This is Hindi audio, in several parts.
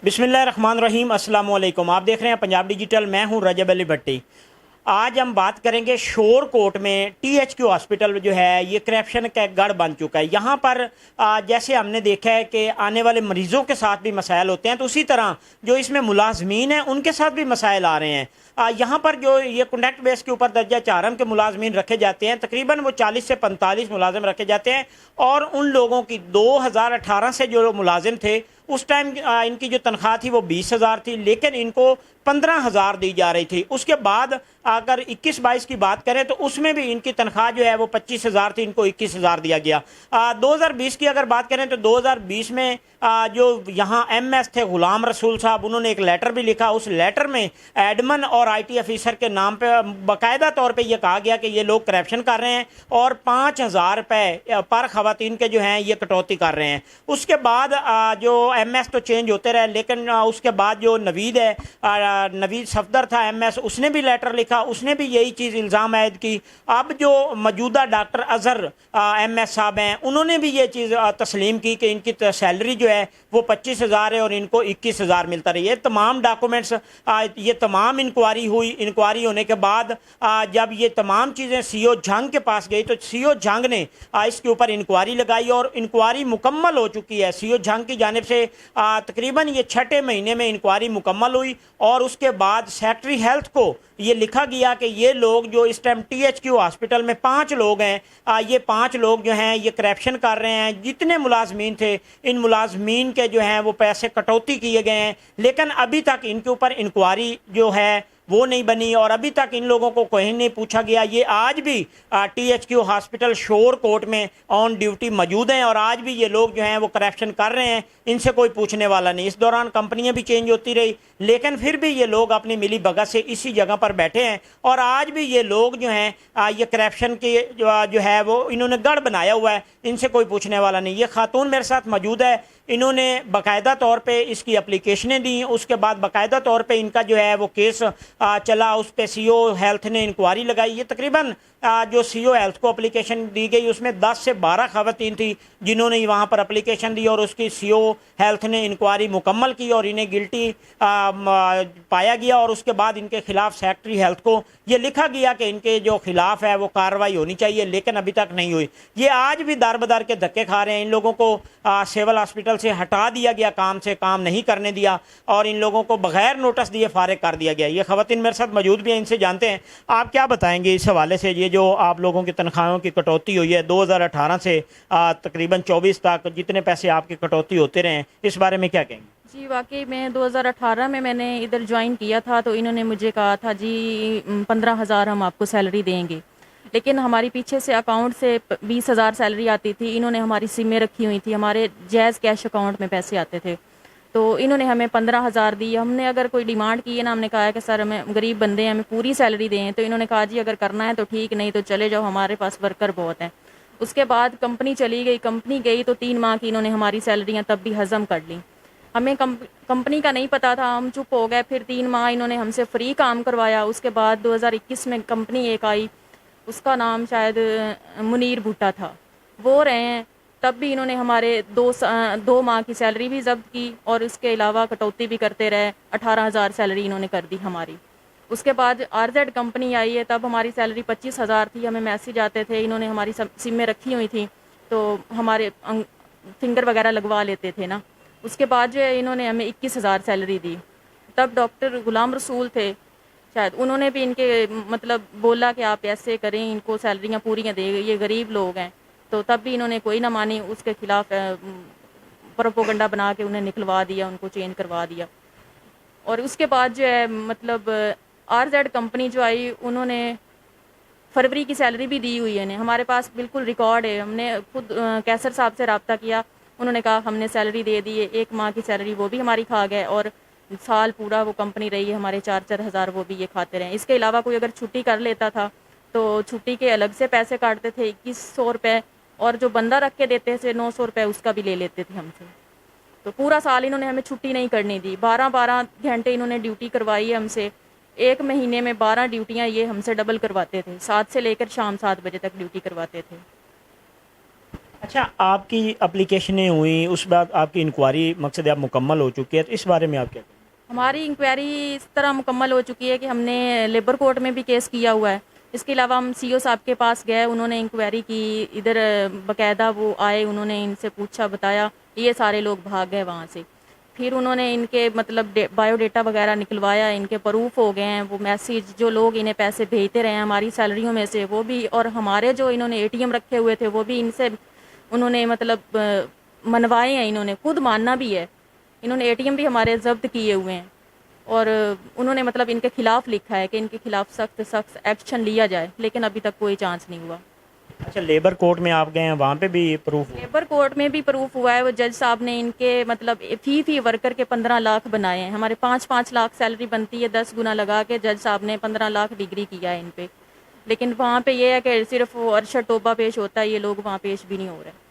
बिस्मिल्लाहिर्रहमानिर्रहीम, अस्सलाम वालेकुम। आप देख रहे हैं पंजाब डिजिटल। मैं हूं रजब अली भट्टी। आज हम बात करेंगे शोर कोट में THQ हॉस्पिटल जो है ये करप्शन का गढ़ बन चुका है। यहाँ पर जैसे हमने देखा है कि आने वाले मरीज़ों के साथ भी मसाइल होते हैं, तो उसी तरह जो इसमें मुलाजमीन हैं उनके साथ भी मसाइल आ रहे हैं। यहाँ पर जो ये कॉन्ट्रैक्ट बेस के ऊपर दर्जा 4 के मुलाजमीन रखे जाते हैं, तकरीबन वो 40 से 45 मुलाजिम रखे जाते हैं। और उन लोगों की 2018 से जो मुलाजिम थे उस टाइम इनकी जो तनख्वाह थी वो 20,000 थी, लेकिन इनको 15,000 दी जा रही थी। उसके बाद अगर 21-22 की बात करें तो उसमें भी इनकी तनख्वाह जो है वो 25,000 थी, इनको 21,000 दिया गया। 2020 की अगर बात करें तो 2020 में जो यहाँ MS थे गुलाम रसूल साहब, उन्होंने एक लेटर भी लिखा। उस लेटर में एडमन और IT ऑफिसर के नाम पे बाकायदा तौर पे ये कहा गया कि ये लोग करप्शन कर रहे हैं और 5,000 रुपये पर खवातीन के जो हैं ये कटौती कर रहे हैं। उसके बाद जो MS तो चेंज होते रहे, लेकिन उसके बाद जो नवीद है, नवीद सफदर था MS, उसने भी लेटर लिखा, उसने भी यही चीज़ इल्ज़ाम आयद की। अब जो मौजूदा डॉक्टर अजहर MS साहब हैं, उन्होंने भी ये चीज़ तस्लीम की कि इनकी सैलरी जो है वो 25,000 है और इनको 21,000 मिलता रही। ये तमाम डॉक्यूमेंट्स, ये तमाम इंक्वायरी हुई। इंक्वायरी होने के बाद जब ये तमाम चीज़ें CO जंग के पास गई तो CO जंग ने इसके ऊपर इंक्वायरी लगाई और इंक्वायरी मुकम्मल हो चुकी है। CO जंग की जानिब से तकरीबन ये 6ठे महीने में इंक्वायरी मुकम्मल हुई और उसके बाद सेक्रेटरी हेल्थ को ये लिखा गया कि ये लोग जो इस टाइम THQ हॉस्पिटल में 5 लोग हैं, ये 5 लोग जो हैं ये करप्शन कर रहे हैं। जितने मुलाजमीन थे, इन मुलाजमीन के जो हैं वो पैसे कटौती किए गए हैं, लेकिन अभी तक इनके ऊपर इंक्वायरी जो है वो नहीं बनी और अभी तक इन लोगों को कहीं नहीं पूछा गया। ये आज भी THQ हॉस्पिटल शोर कोर्ट में ऑन ड्यूटी मौजूद हैं और आज भी ये लोग जो हैं वो करप्शन कर रहे हैं, इनसे कोई पूछने वाला नहीं। इस दौरान कंपनियां भी चेंज होती रही, लेकिन फिर भी ये लोग अपनी मिली भगत से इसी जगह पर बैठे हैं और आज भी ये लोग जो हैं ये करप्शन के जो है वो इन्होंने गढ़ बनाया हुआ है, इनसे कोई पूछने वाला नहीं। ये खातून मेरे साथ मौजूद है, इन्होंने बाकायदा तौर पे इसकी एप्लीकेशनें दी। उसके बाद बाकायदा तौर पे इनका जो है वो केस चला, उस पर CO हेल्थ ने इंक्वायरी लगाई। ये तकरीबन जो CO हेल्थ को एप्लीकेशन दी गई उसमें 10 से 12 खवातीन थी जिन्होंने वहाँ पर एप्लीकेशन दी और उसकी CO हेल्थ ने इंक्वायरी मुकम्मल की और इन्हें गिल्टी पाया गया। और उसके बाद इनके खिलाफ सेक्रेटरी हेल्थ को ये लिखा गया कि इनके जो खिलाफ है वो कार्रवाई होनी चाहिए, लेकिन अभी तक नहीं हुई। ये आज भी दर बदर के धक्के खा रहे हैं। इन लोगों को सिविल हॉस्पिटल से हटा दिया गया, काम से काम नहीं करने दिया और इन लोगों को बगैर नोटिस दिए फारिग कर दिया गया। ये खवातीन मेरे साथ मौजूद भी हैं, इनसे जानते हैं आप क्या बताएंगे इस हवाले से। ये जो आप लोगों की तनख्वाहों की कटौती हुई है 2018 से तकरीबन 24 तक, जितने पैसे आपकी कटौती होते रहे, इस बारे में क्या कहेंगे? जी वाकई में 2018 में मैंने इधर ज्वाइन किया था तो इन्होंने मुझे कहा था जी 15,000 हम आपको सैलरी देंगे, लेकिन हमारी पीछे से अकाउंट से 20,000 सैलरी आती थी। इन्होंने हमारी सिमें रखी हुई थी, हमारे जैज़ कैश अकाउंट में पैसे आते थे, तो इन्होंने हमें 15,000 दी। हमने अगर कोई डिमांड की है ना, हमने कहा है कि सर हमें गरीब बंदे हैं, हमें पूरी सैलरी दें, तो इन्होंने कहा जी अगर करना है तो ठीक, नहीं तो चले जाओ, हमारे पास वर्कर बहुत हैं। उसके बाद कंपनी चली गई, कंपनी गई तो 3 माह की इन्होंने हमारी सैलरियाँ तब भी हज़म कर ली। हमें कंपनी का नहीं पता था, हम चुप हो गए। फिर 3 माह इन्होंने हमसे फ्री काम करवाया। उसके बाद 2021 में कंपनी एक आई, उसका नाम शायद मुनीर भुट्टा था, वो रहे हैं। तब भी इन्होंने हमारे 2 माह की सैलरी भी जब्त की और इसके अलावा कटौती भी करते रहे। 18,000 सैलरी इन्होंने कर दी हमारी। उसके बाद RZ कंपनी आई है, तब हमारी सैलरी 25,000 थी। हमें मैसेज आते थे, इन्होंने हमारी सिमें रखी हुई थी तो हमारे फिंगर वगैरह लगवा लेते थे ना। उसके बाद जो है इन्होंने हमें 21,000 सैलरी दी। तब डॉक्टर गुलाम रसूल थे शायद, उन्होंने भी इनके मतलब बोला कि आप ऐसे करें, इनको सैलरियाँ पूरियाँ दें, ये गरीब लोग हैं, तो तब भी इन्होंने कोई ना मानी। उसके खिलाफ प्रोपोगंडा बना के उन्हें निकलवा दिया, उनको चेंज करवा दिया। और उसके बाद जो है मतलब RZ कंपनी जो आई, उन्होंने फरवरी की सैलरी भी दी हुई है, हमारे पास बिल्कुल रिकॉर्ड है। हमने खुद कैसर साहब से रब्ता किया, उन्होंने कहा हमने सैलरी दे दी है। 1 माह की सैलरी वो भी हमारी खा गए और साल पूरा वो कंपनी रही है, हमारे 4-4 हज़ार वो भी ये खाते रहे। इसके अलावा कोई अगर छुट्टी कर लेता था तो छुट्टी के अलग से पैसे काटते थे 2100 रुपये, और जो बंदा रख के देते थे 900 रुपये उसका भी ले लेते थे हमसे। तो पूरा साल इन्होंने हमें छुट्टी नहीं करनी दी। 12-12 घंटे इन्होंने ड्यूटी करवाई है हमसे। 1 महीने में 12 ड्यूटियाँ ये हमसे डबल करवाते थे, 7 से लेकर शाम 7 बजे तक ड्यूटी करवाते थे। अच्छा, आपकी एप्लीकेशनें हुई, उस बाद आपकी इंक्वायरी मकसद आप मुकम्मल हो चुकी है, तो इस बारे में आप क्या कहेंगे? हमारी इंक्वायरी इस तरह मुकम्मल हो चुकी है कि हमने लेबर कोर्ट में भी केस किया हुआ है। इसके अलावा हम सीओ साहब के पास गए, उन्होंने इंक्वायरी की, इधर बाकायदा वो आए, उन्होंने इनसे पूछा बताया, ये सारे लोग भाग गए वहाँ से। फिर उन्होंने इनके मतलब बायोडेटा वगैरह निकलवाया, इनके प्रूफ हो गए हैं, वो मैसेज जो लोग इन्हें पैसे भेजते रहे हैं हमारी सैलरियों में से वो भी, और हमारे जो इन्होंने एटीएम रखे हुए थे वो भी इनसे उन्होंने मतलब मनवाए हैं, इन्होंने खुद मानना भी है। इन्होंने एटीएम भी हमारे जब्त किए हुए हैं और उन्होंने मतलब इनके खिलाफ लिखा है कि इनके खिलाफ सख्त सख्त एक्शन लिया जाए, लेकिन अभी तक कोई चांस नहीं हुआ। अच्छा, लेबर कोर्ट में आप गए हैं, वहाँ पे भी प्रूफ हुआ? लेबर कोर्ट में भी प्रूफ हुआ है, वो जज साहब ने इनके मतलब फी वर्कर के 15 लाख बनाए हैं। हमारे 5-5 लाख सैलरी बनती है, 10 गुना लगा के जज साहब ने 15 लाख डिग्री किया है इन पे। लेकिन वहाँ पे ये है कि सिर्फ वो अरशद तोबा पेश होता है, ये लोग वहाँ पेश भी नहीं हो रहे।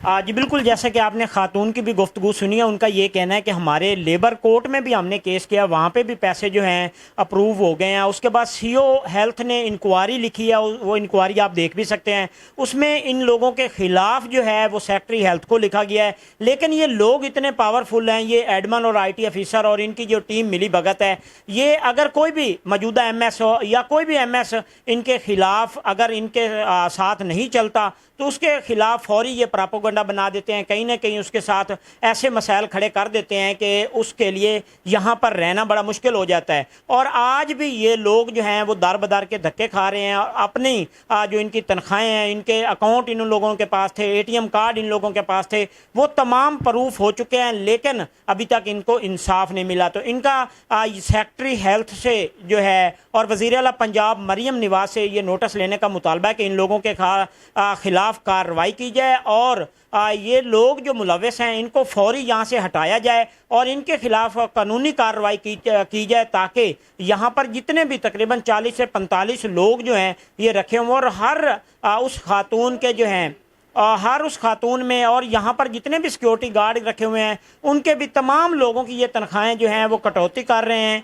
जी बिल्कुल, जैसे कि आपने खातून की भी गुफ्तगू सुनी है, उनका ये कहना है कि हमारे लेबर कोर्ट में भी हमने केस किया, वहाँ पे भी पैसे जो हैं अप्रूव हो गए हैं। उसके बाद सीओ हेल्थ ने इंक्वायरी लिखी है, वो इंक्वायरी आप देख भी सकते हैं। उसमें इन लोगों के ख़िलाफ़ जो है वो सेक्रेटरी हेल्थ को लिखा गया है। लेकिन ये लोग इतने पावरफुल हैं, ये एडमन और IT ऑफिसर और इनकी जो टीम मिली भगत है, ये अगर कोई भी मौजूदा MS हो या कोई भी MS इनके ख़िलाफ़ अगर इनके साथ नहीं चलता तो उसके खिलाफ फौरी ये प्रापोगंडा बना देते हैं, कहीं ना कहीं उसके साथ ऐसे मसाइल खड़े कर देते हैं कि उसके लिए यहाँ पर रहना बड़ा मुश्किल हो जाता है। और आज भी ये लोग जो हैं वो दर बदर के धक्के खा रहे हैं और अपनी जो इनकी तनख्वाहें हैं, इनके अकाउंट इन लोगों के पास थे, ATM कार्ड इन लोगों के पास थे, वो तमाम प्रूफ हो चुके हैं, लेकिन अभी तक इनको इंसाफ नहीं मिला। तो इनका सेक्रेटरी हेल्थ से जो है और वज़ीर आला पंजाब मरियम नवाज से ये नोटिस लेने का मुतालबा है कि इन लोगों के खिलाफ कार्रवाई की जाए और ये लोग जो मुलविस हैं इनको फौरी यहाँ से हटाया जाए और इनके खिलाफ कानूनी कार्रवाई की जाए, ताकि यहाँ पर जितने भी तकरीबन 40 से 45 लोग जो हैं ये रखे हों और हर उस खातून के जो हैं हर उस खातून में और यहाँ पर जितने भी सिक्योरिटी गार्ड रखे हुए हैं उनके भी तमाम लोगों की ये तनख्वाहें जो हैं वो कटौती कर रहे हैं।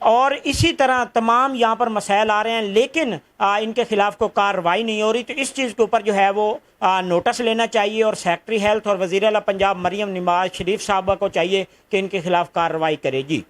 और इसी तरह तमाम यहाँ पर मसाइल आ रहे हैं, लेकिन इनके खिलाफ कोई कार्रवाई नहीं हो रही। तो इस चीज़ के ऊपर जो है वो नोटिस लेना चाहिए और सेक्रेटरी हेल्थ और वज़ीर आला पंजाब मरियम नवाज शरीफ साहबा को चाहिए कि इनके खिलाफ कार्रवाई करे। जी।